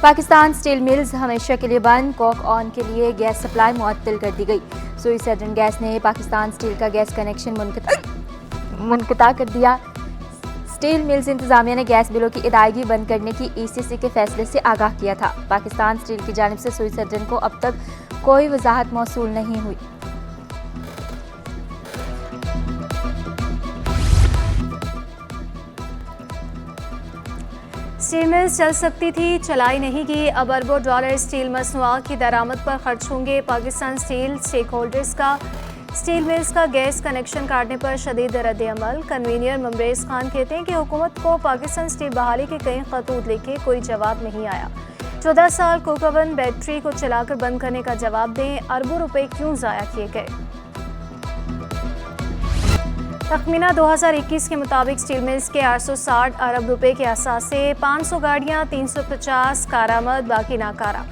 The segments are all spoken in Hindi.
पाकिस्तान स्टील मिल्स हमेशा के लिए बंद, कॉक ऑन के लिए गैस सप्लाई मुअत्तल कर दी गई। सुई सदर्न गैस ने पाकिस्तान स्टील का गैस कनेक्शन मुनक़ता कर दिया। स्टील मिल्स इंतजामिया ने गैस बिलों की अदायगी बंद करने की ECC के फैसले से आगाह किया था। पाकिस्तान स्टील की जानिब से सुई सदर्न को अब तक कोई वजाहत मौसूल नहीं हुई। स्टील मिल्स चल सकती थी, चलाई नहीं गई। अब अरबों डॉलर स्टील मसनूआत की दरामद पर खर्च होंगे। पाकिस्तान स्टील स्टेक होल्डर्स का स्टील मिल्स का गैस कनेक्शन काटने पर शदीद रद्द-ए-अमल। कन्वीनर ममरेज खान कहते हैं कि हुकूमत को पाकिस्तान स्टील बहाली के कई खतूत लिखे, कोई जवाब नहीं आया। 14 साल कोक ओवन बैटरी को चलाकर बंद करने का जवाब दें। अरबों रुपए क्यों ज़ाया किए गए? तखमीना 2021 के मुताबिक स्टील मिल्स के 860 अरब रुपए के असास से 500 गाड़ियाँ, 350 कारामद, बाकी नाकारा।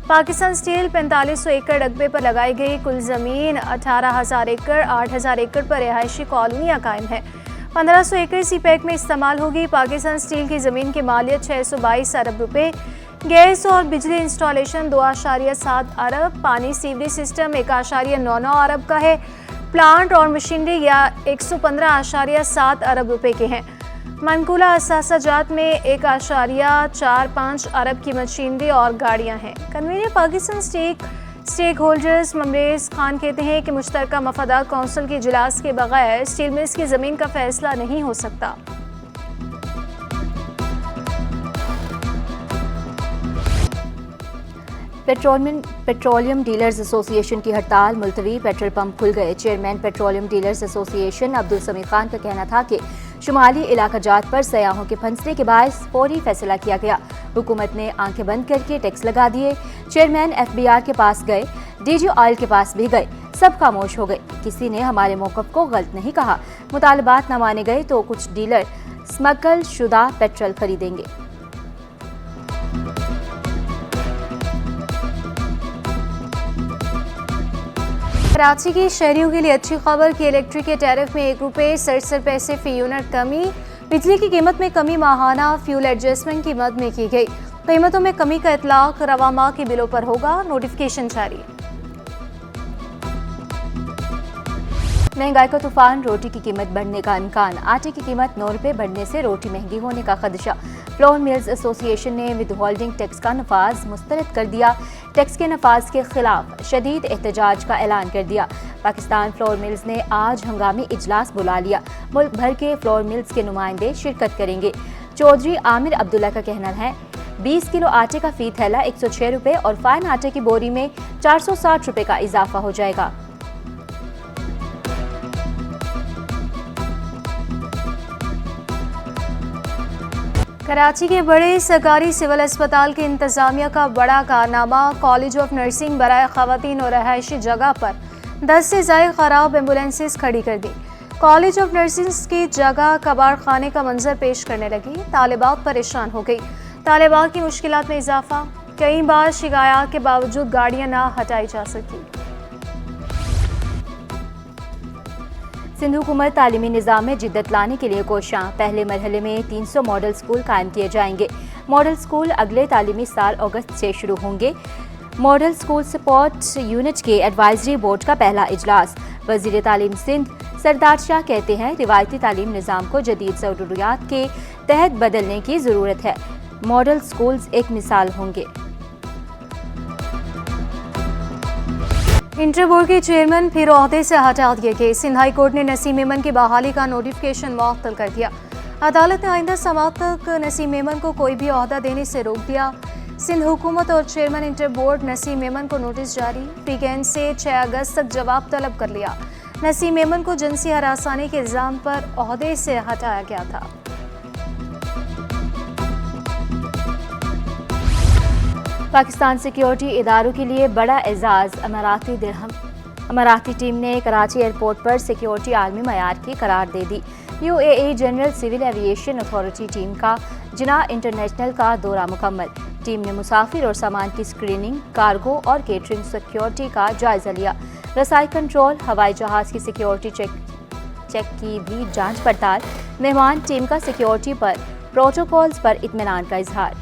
पाकिस्तान स्टील 4500 एकड़ रकबे पर लगाई गई कुल ज़मीन 18,000 एकड़, 8,000 एकड़ पर रिहायशी कॉलोनियाँ कायम है। 1500 एकड़ CPEC में इस्तेमाल होगी। पाकिस्तान स्टील की ज़मीन की मालियत 622 अरब रुपए। गैस और बिजली इंस्टॉलेशन 2.7 अरब। पानी सीवरेज सिस्टम 1.99 अरब का है। प्लांट और मशीनरी या 115.7 अरब रुपए के हैं। मनकूला असासाजात में 1.45 अरब की मशीनरी और गाड़ियां हैं। Convener Pakistan stakeholders Mumraiz Khan कहते हैं कि मुश्तरका मफादात कौंसिल के इजलास के बगैर स्टील मिल्स की ज़मीन का फैसला नहीं हो सकता। पेट्रोलियम डीलर्स एसोसिएशन की हड़ताल मुलतवी, पेट्रोल पंप खुल गए। Chairman petroleum dealers association Abdul Sameer Khan का कहना था कि शुमाली इलाका जात पर सयाहों के फंसने के बायस फौरी फैसला किया गया। हुकूमत ने आंखें बंद करके टैक्स लगा दिए। चेयरमैन FBR के पास गए, DG ऑयल के पास भी गए, सब खामोश हो गए। किसी ने हमारे मौक़िफ़ को गलत नहीं कहा। मुतालबात न माने गए तो कुछ डीलर स्मगल शुदा पेट्रोल खरीदेंगे। कराची के शहरियों के लिए अच्छी खबर कि इलेक्ट्रिक के टैरिफ में 1 रुपये 67 पैसे फी यूनिट कमी। बिजली की कीमत में कमी माहाना फ्यूल एडजस्टमेंट की मद में की गई। कीमतों में कमी का इतलाक रवा माह के बिलों पर होगा, नोटिफिकेशन जारी। महंगाई का तूफान, रोटी की कीमत बढ़ने का इम्कान। आटे की कीमत 9 रुपये बढ़ने से रोटी महंगी होने का खदशा। फ्लोर मिल्स एसोसिएशन ने विद होल्डिंग टैक्स का नफाज मुस्तरद कर दिया। टैक्स के नफाज के खिलाफ शदीद एहतजाज का ऐलान कर दिया। पाकिस्तान फ्लोर मिल्स ने आज हंगामी इजलास बुला लिया। मुल्क भर के फ्लोर मिल्स के नुमाइंदे शिरकत करेंगे। चौधरी आमिर अब्दुल्ला का कहना है 20 किलो आटे का फी थैला 106 रुपये और फाइन आटे की बोरी में 460 रुपये का इजाफा हो जाएगा। कराची के बड़े सरकारी सिविल अस्पताल के इंतजामिया का बड़ा कारनामा। कॉलेज ऑफ नर्सिंग बराए खवातीन और रहायशी जगह पर 10 से ज़ायद खराब एम्बुलेंसेस खड़ी कर दी। कॉलेज ऑफ नर्सिंग की जगह कबाड़ खाने का मंजर पेश करने लगी। तालिबात परेशान हो गई। तालिबात की मुश्किलात में इजाफा। कई बार शिकायत के बावजूद गाड़ियां ना हटाई जा सकी। सिंध हुकूमत तालीमी निज़ाम में जिद्दत लाने के लिए कोशां। पहले मरहले में 300 मॉडल स्कूल कायम किए जाएंगे। मॉडल स्कूल अगले तालीमी साल अगस्त से शुरू होंगे। मॉडल स्कूल सपोर्ट यूनिट के एडवाइजरी बोर्ड का पहला इजलास। वज़ीर तालीम सिंध सरदार शाह कहते हैं रिवायती तालीम निज़ाम को जदीद ज़रूरियात के तहत बदलने की ज़रूरत है। मॉडल स्कूल्स एक मिसाल होंगे। इंटर बोर्ड के चेयरमैन फिर ओहदे से हटा दिए गए। सिंध हाई कोर्ट ने नसीम मेमन की बहाली का नोटिफिकेशन मुअत्तल कर दिया। अदालत ने आइंदा समाअत तक नसीम मेमन को कोई भी ओहदा देने से रोक दिया। सिंध हुकूमत और chairman inter board Naseem Memon को नोटिस जारी। वीकेंड से 6 अगस्त तक जवाब तलब कर लिया। नसीम मेमन को जिनसी हरासानी के इल्जाम पर ओहदे से हटाया गया था। पाकिस्तान सिक्योरिटी इदारों के लिए बड़ा एजाज़। अमाराती टीम ने कराची एयरपोर्ट पर सिक्योरिटी आलमी मयार की करार दे दी। UAE general civil aviation authority team का जिना इंटरनेशनल का दौरा मुकम्मल। टीम ने मुसाफिर और सामान की स्क्रीनिंग, कार्गो और केटरिंग सिक्योरिटी का जायजा लिया। रसाई कंट्रोल, हवाई जहाज़ की सिक्योरिटी चेक की भी जांच पड़ताल। मेहमान टीम का सिक्योरिटी पर प्रोटोकॉल्स पर इत्मीनान का इजहार।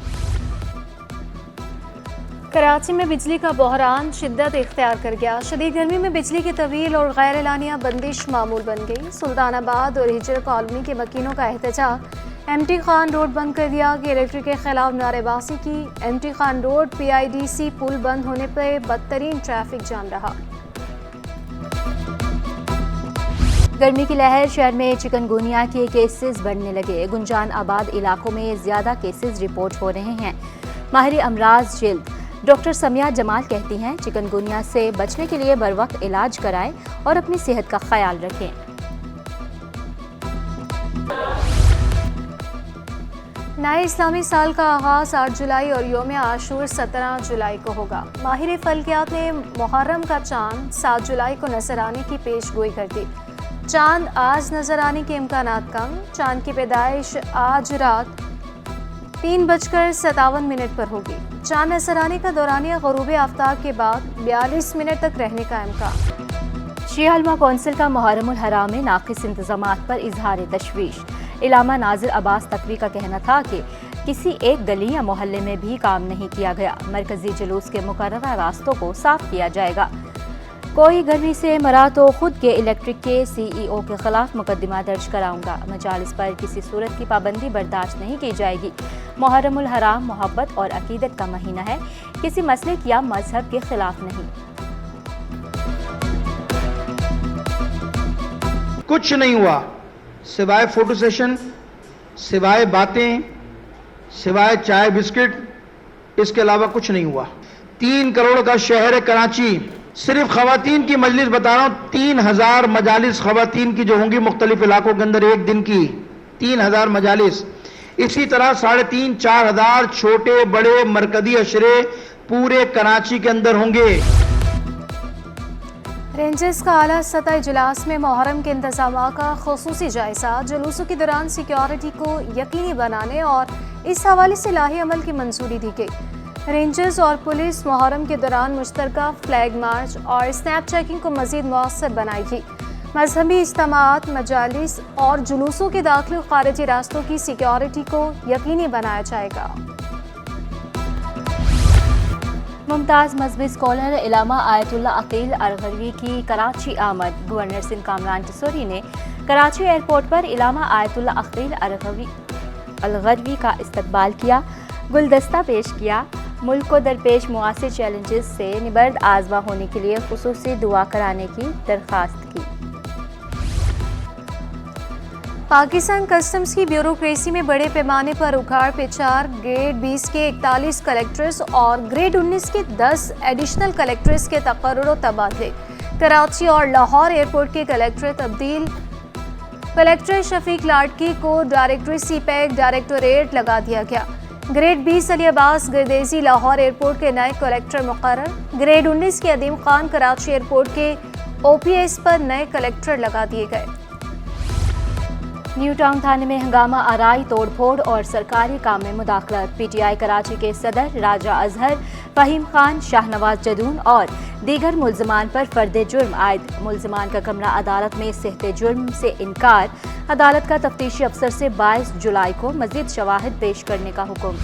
कराची में बिजली का बहरान शिद्दत इख्तियार कर गया। शदीद गर्मी में बिजली की तवील और गैर एलानिया बंदिश मामूल बन गई। सुल्तानाबाद और हिजर कॉलोनी के मकीनों का एहतजाज। एमटी खान रोड बंद कर दिया कि इलेक्ट्रिक के खिलाफ नारेबाजी की। एमटी खान रोड PIDC पुल बंद होने पर बदतरीन ट्रैफिक जाम रहा। गर्मी की लहर, शहर में चिकनगुनिया के केसेस बढ़ने लगे। गुंजान आबाद इलाकों में ज्यादा केसेस रिपोर्ट हो रहे हैं। माहिर अमराज जिल्द डॉक्टर समिया जमाल कहती हैं, चिकनगुनिया से बचने के लिए बर वक्त इलाज कराएं और अपनी सेहत का ख्याल रखें। नए इस्लामी साल का आगाज 8 जुलाई और योम आशूर 17 जुलाई को होगा। माहिर फल्कियात ने मुहर्रम का चांद 7 जुलाई को नजर आने की पेशगोई कर दी। चांद आज नजर आने के इम्कानात कम। चांद की पैदाइश आज रात 3:57 पर होगी। चांद नजर आने का दौरानिया ग़ुरूब आफ्ताब के बाद 42 मिनट तक रहने का इम्कान। शिया उलमा कौंसिल का मुहर्रमुल हराम में नाक़िस इंतज़ामात पर इजहार तशवीश। इलामा नाजिर अब्बास तकवी का कहना था कि किसी एक गली या मोहल्ले में भी काम नहीं किया गया। मरकजी जुलूस के मुकर्ररा रास्तों को साफ किया जाएगा। कोई गर्मी से मरा तो खुद के इलेक्ट्रिक के CEO के खिलाफ मुकदमा दर्ज कराऊंगा। मजालिस पर किसी सूरत की पाबंदी बर्दाश्त नहीं की जाएगी। मुहर्रमुल हराम मोहब्बत और अकीदत का महीना है, किसी मसलक या मजहब के खिलाफ नहीं। कुछ नहीं हुआ सिवाय फोटो सेशन, सिवाय बातें, सिवाय चाय बिस्किट, इसके अलावा कुछ नहीं हुआ। 3 करोड़ का शहर है कराची। सिर्फ खवातीन की मजलिस बता रहा हूं, 3000 मजालिस खवातीन की जो होंगी मुख्तलिफ इलाकों के अंदर एक दिन की 3000 मजालिस। इसी तरह 3500-4 हजार छोटे बड़े मरकजी अशरे पूरे कराची के अंदर होंगे। रेंजर्स का आला सतह इजलास में मुहर्रम के इंतजाम का खुसूसी जायजा। जुलूसों के दौरान सिक्योरिटी को यकीनी बनाने और इस हवाले से लाही अमल की मंजूरी दी गई। रेंजर्स और पुलिस मुहर्रम के दौरान मुश्तरका फ्लैग मार्च और स्नैप चेकिंग को मजीद मौसर बनाएगी। मजहबी इज्तिमात, मजालिस और जुलूसों के दाखिल और खारिजी रास्तों की सिक्योरिटी को यकीनी बनाया जाएगा। मुमताज़ मजहबी स्कॉलर इलामा आयतुल्लाह अकील अरगरवी की कराची आमद। गवर्नर सिंध कामरान टिसोरी ने कराची एयरपोर्ट पर इलामा आयतुल्लाह अकील अरगरवी का इस्तकबाल किया, गुलदस्ता पेश किया। मुल्क को दरपेश मुआसिर चैलेंजेस से निबर्द आज़मा होने के लिए खुसूसी दुआ कराने की दरख्वास्त की। पाकिस्तान कस्टम्स की ब्यूरोक्रेसी में बड़े पैमाने पर उखाड़ पिछाड़। ग्रेड 20 के 41 कलेक्टर्स और ग्रेड 19 के 10 एडिशनल कलेक्टर्स के तकर्रुर और तबादले। कराची और लाहौर एयरपोर्ट के कलेक्टर तब्दील। कलेक्टर शफीक लाडकी को डायरेक्टरेट CPEC डायरेक्टोरेट लगा दिया गया। ग्रेड 20 अली अब्बास गर्देजी लाहौर एयरपोर्ट के नए कलेक्टर मुकर्रर। ग्रेड 19 के अदीम खान कराची एयरपोर्ट के OPS पर नए कलेक्टर लगा दिए गए। न्यू टाउन थाने में हंगामा आराई, तोड़फोड़ और सरकारी काम में मुदाखलत। PTI कराची के सदर राजा अजहर, फहीम खान, शाहनवाज जदून और दीगर मुल्जमान पर फर्द जुर्म आयद। मुल्जमान का कमरा अदालत में सेहते जुर्म से इनकार। अदालत का तफ्तीशी अफसर से 22 जुलाई को मजीद शवाहिद पेश करने का हुक्म।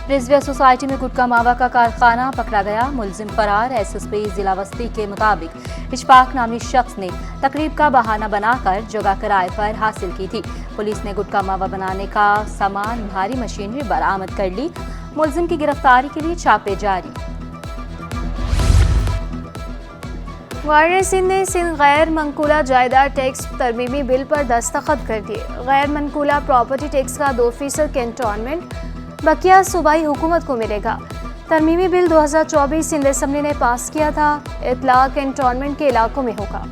रिजविया सोसाइटी में गुटखा मावा का कारखाना पकड़ा गया, मुलजिम फरार। SSP जिला वस्ती के मुताबिक इशफाक नामी शख्स ने तकरीब का बहाना बनाकर जगह किराए पर हासिल की थी। पुलिस ने गुटखा मावा बनाने का सामान, भारी मशीनरी बरामद कर ली। मुलजिम की गिरफ्तारी के लिए छापे जारी। गवर्नर सिंध ने सिंध गैर मनकूला जायदाद टैक्स तरमीमी बिल पर दस्तखत कर दिए। गैर मनकूला प्रॉपर्टी टैक्स का 2% कैंटोनमेंट बकिया सूबाई हुकूमत को मिलेगा। तरमीमी बिल 2024 सिंध असम्बली ने पास किया था। इतलाक कैंटोनमेंट के इलाकों में होगा।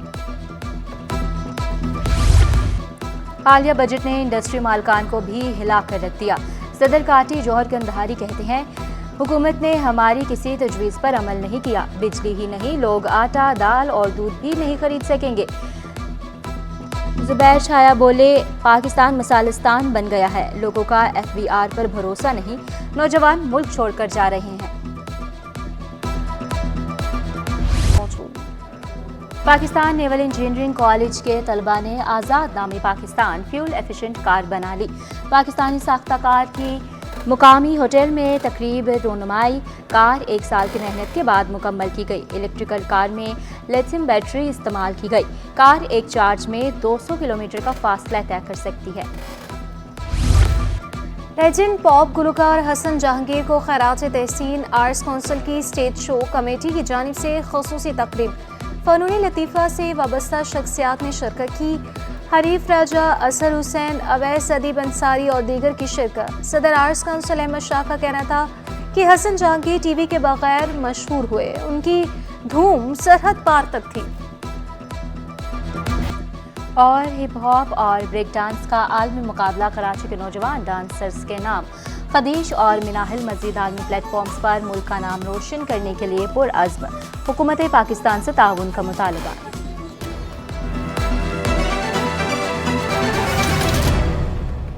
हालिया बजट ने इंडस्ट्री मालकान को भी हिला कर रख दिया। सदर काटी जौहर कंधारी कहते हैं, हुकूमत ने हमारी किसी तजवीज़ पर अमल नहीं किया। बिजली ही नहीं, लोग आटा, दाल और दूध भी नहीं खरीद सकेंगे। जुबैर छाया बोले, पाकिस्तान मसालिस्तान बन गया है। लोगों का FBR पर भरोसा नहीं, नौजवान मुल्क छोड़कर जा रहे हैं। पाकिस्तान नेवल इंजीनियरिंग कॉलेज के तलबा ने आज़ाद नामी पाकिस्तान फ्यूल एफिशिएंट कार बना ली। पाकिस्तानी साख्ता कार की मुकामी होटल में तकरीब रोनुमाई। कार 1 साल की मेहनत के बाद मुकम्मल की गई। इलेक्ट्रिकल कार में लिथियम बैटरी इस्तेमाल की गई। कार एक चार्ज में 200 किलोमीटर का फासला तय कर सकती है। लेजेंड पॉप गुलकार हसन जहांगीर को खैरात तहसीन आर्ट्स काउंसिल की स्टेज शो कमेटी की जानिब से खुसूसी तकरीब। फ़नूनी लतीफ़ा से वाबस्ता शख्सियात ने शिरकत की। हरीफ राजा, असर हुसैन, अवैस अदीब अंसारी और दीगर की शिरकत। सदर आर्ट्स काउंसिल अहमद शाह का कहना था कि हसन जहांगीर टीवी के बगैर मशहूर हुए। उनकी धूम सरहद पार तक थी। और हिप हॉप और ब्रेक डांस का आलमी मुकाबला कराची के नौजवान डांसर्स के नाम खदीश और मिनाहिल मजीद आलमी प्लेटफॉर्म्स पर मुल्क का नाम रोशन करने के लिए पुरअज़्म। हुकूमत पाकिस्तान से ताउन का मुतालबा।